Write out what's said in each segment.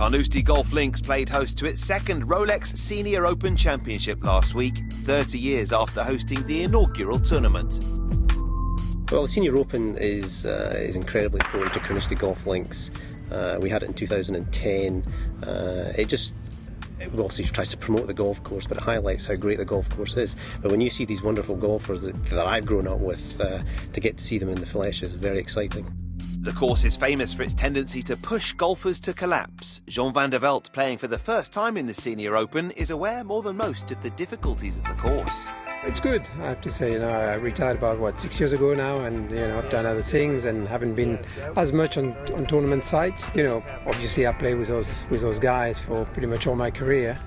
Carnosutie Golf Links played host to its second Rolex Senior Open Championship last week, 30 years after hosting the inaugural tournament. Well, the Senior Open is incredibly important to Carnosutie Golf Links. We had it in 2010. It obviously tries to promote the golf course, but it highlights how great the golf course is. But when you see these wonderful golfers that I've grown up with, to get to see them in the flesh is very exciting. The course is famous for its tendency to push golfers to collapse. Jean van der Velde, playing for the first time in the Senior Open, is aware more than most of the difficulties of the course. It's good, I have to say. I retired about 6 years ago now, and I've done other things and haven't been as much on tournament sites. Obviously I play with those guys for pretty much all my career.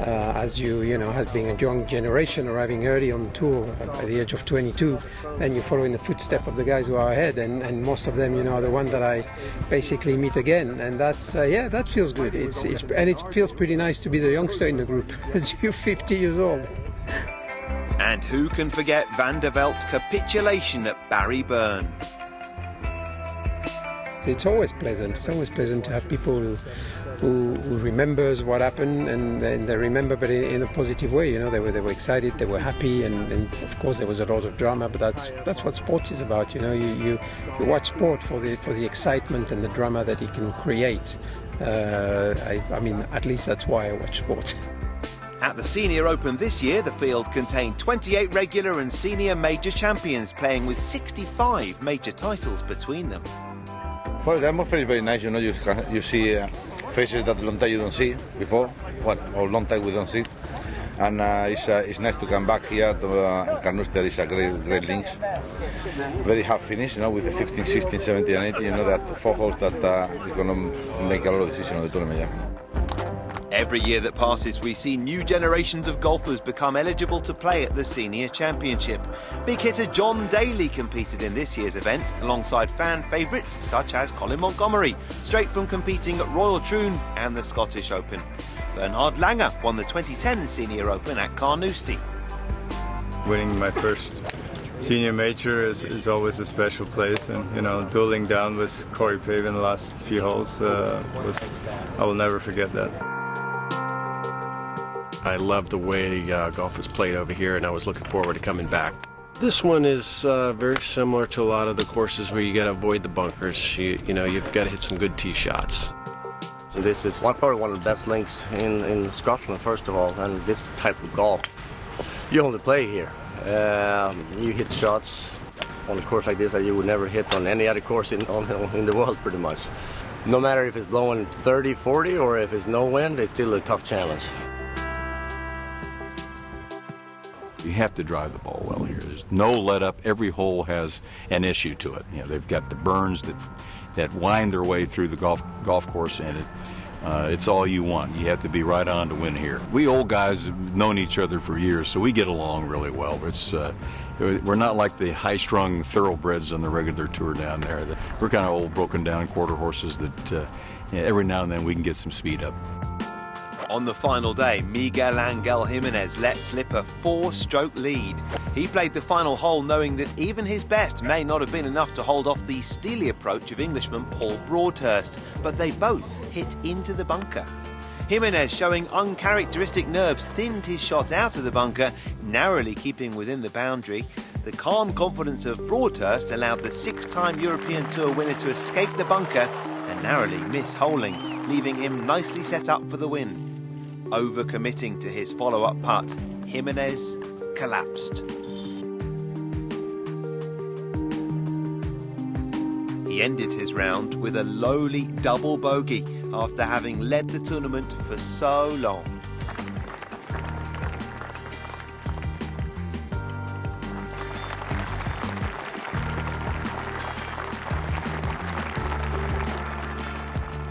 As as being a young generation arriving early on the tour at the age of 22, and you're following the footsteps of the guys who are ahead, and most of them are the ones that I basically meet again, and that feels good. And it feels pretty nice to be the youngster in the group as you're 50 years old. And who can forget Van der Velde's capitulation at Barry Burn? It's always pleasant. It's always pleasant to have people who remembers what happened, and they remember, but in a positive way. They were excited, they were happy, and of course there was a lot of drama. But that's what sports is about. You watch sport for the excitement and the drama that it can create. At least that's why I watch sport. At the Senior Open this year, the field contained 28 regular and senior major champions playing with 65 major titles between them. Well, the atmosphere is very nice. You see faces that long time you don't see before, or long time we don't see. And it's nice to come back here to Carnosutie. There is a great links. Very hard finish, with the 15, 16, 17 and 18. That 4 holes that is going to make a lot of decisions on the tournament. Yeah. Every year that passes, we see new generations of golfers become eligible to play at the Senior Championship. Big hitter John Daly competed in this year's event alongside fan favourites such as Colin Montgomerie, straight from competing at Royal Troon and the Scottish Open. Bernhard Langer won the 2010 Senior Open at Carnosutie. Winning my first senior major is always a special place, and dueling down with Corey Pavin in the last few holes I will never forget that. I love the way golf is played over here, and I was looking forward to coming back. This one is very similar to a lot of the courses where you got to avoid the bunkers. You've got to hit some good tee shots. So this is probably one of the best links in Scotland, first of all, and this type of golf, you only play here. You hit shots on a course like this that you would never hit on any other course in the world, pretty much. No matter if it's blowing 30, 40, or if it's no wind, it's still a tough challenge. You have to drive the ball well here. There's no let up. Every hole has an issue to it. They've got the burns that wind their way through the golf course, and it's all you want. You have to be right on to win here. We old guys have known each other for years, so we get along really well. We're not like the high-strung thoroughbreds on the regular tour down there. We're kind of old, broken-down quarter horses that every now and then we can get some speed up. On the final day, Miguel Angel Jimenez let slip a 4-stroke lead. He played the final hole knowing that even his best may not have been enough to hold off the steely approach of Englishman Paul Broadhurst, but they both hit into the bunker. Jimenez, showing uncharacteristic nerves, thinned his shot out of the bunker, narrowly keeping within the boundary. The calm confidence of Broadhurst allowed the 6-time European Tour winner to escape the bunker and narrowly miss holing, leaving him nicely set up for the win. Overcommitting to his follow-up putt, Jimenez collapsed. He ended his round with a lowly double bogey after having led the tournament for so long.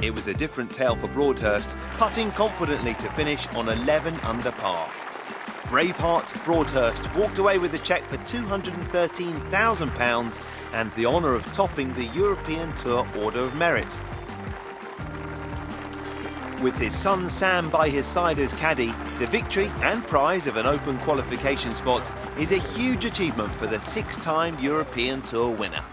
It was a different tale for Broadhurst, putting confidently to finish on 11 under par. Braveheart Broadhurst walked away with a cheque for £213,000 and the honour of topping the European Tour Order of Merit. With his son Sam by his side as caddy, the victory and prize of an Open qualification spot is a huge achievement for the 6-time European Tour winner.